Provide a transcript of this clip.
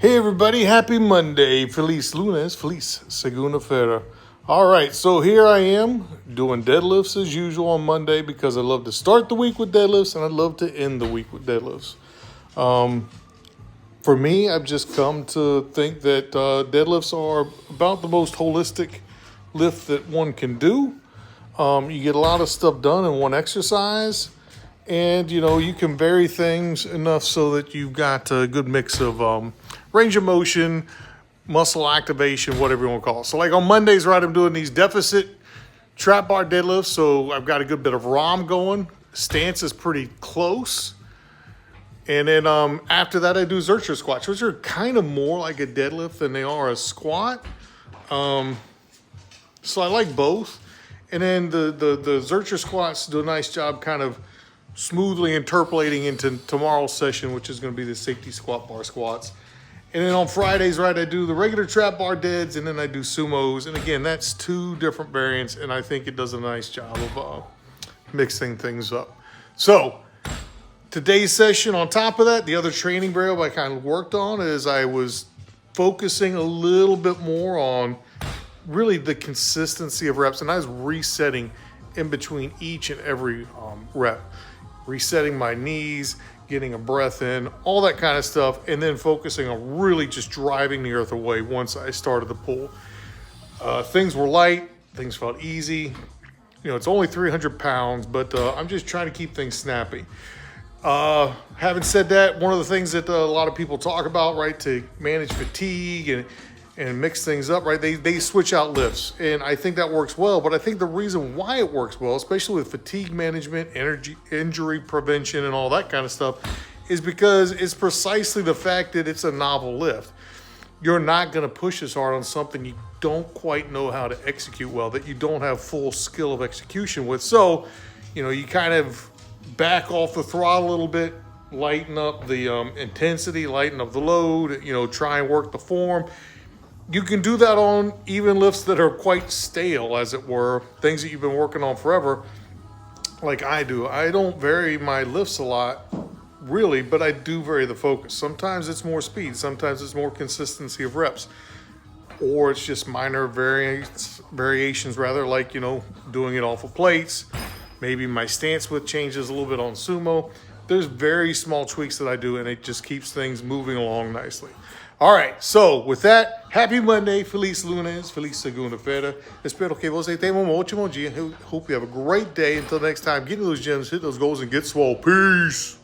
Hey everybody, happy Monday. Feliz lunes, feliz segunda-feira. All right, so here I am doing deadlifts as usual on Monday because I love to start the week with deadlifts and I love to end the week with deadlifts. For me, I've just come to think that deadlifts are about the most holistic lift that one can do. You get a lot of stuff done in one exercise. And, you can vary things enough so that you've got a good mix of range of motion, muscle activation, whatever you want to call it. So like on Mondays, right, I'm doing these deficit trap bar deadlifts. So I've got a good bit of ROM going. Stance is pretty close. And then after that, I do Zercher squats, which are kind of more like a deadlift than they are a squat. So I like both. And then the Zercher squats do a nice job kind of smoothly interpolating into tomorrow's session, which is going to be the safety squat bar squats. And then on Fridays, right, I do the regular trap bar deads, and then I do sumos. And again, that's two different variants, and I think it does a nice job of mixing things up. So today's session, on top of that, the other training variable I kind of worked on is I was focusing a little bit more on really the consistency of reps, and I was resetting in between each and every rep. Resetting my knees, getting a breath in, all that kind of stuff, and then focusing on really just driving the earth away once I started the pull. Things were light, things felt easy. It's only 300 pounds, but I'm just trying to keep things snappy. Having said that, one of the things that a lot of people talk about, right, to manage fatigue and mix things up, right, they switch out lifts. And I think that works well, but I think the reason why it works well, especially with fatigue management, injury prevention, and all that kind of stuff, is because it's precisely the fact that it's a novel lift. You're not going to push as hard on something you don't quite know how to execute well, that you don't have full skill of execution with. So, you kind of back off the throttle a little bit, lighten up the intensity, lighten up the load, try and work the form. You can do that on even lifts that are quite stale, as it were, things that you've been working on forever, like I do. I don't vary my lifts a lot, really, but I do vary the focus. Sometimes it's more speed, sometimes it's more consistency of reps, or it's just minor variations, like, doing it off of plates. Maybe my stance width changes a little bit on sumo. There's very small tweaks that I do, and it just keeps things moving along nicely. All right, so with that, happy Monday, feliz lunes, feliz segunda-feira. Espero que você tenha ótimo dia. Hope you have a great day. Until next time, get in those gyms, hit those goals, and get swole. Peace.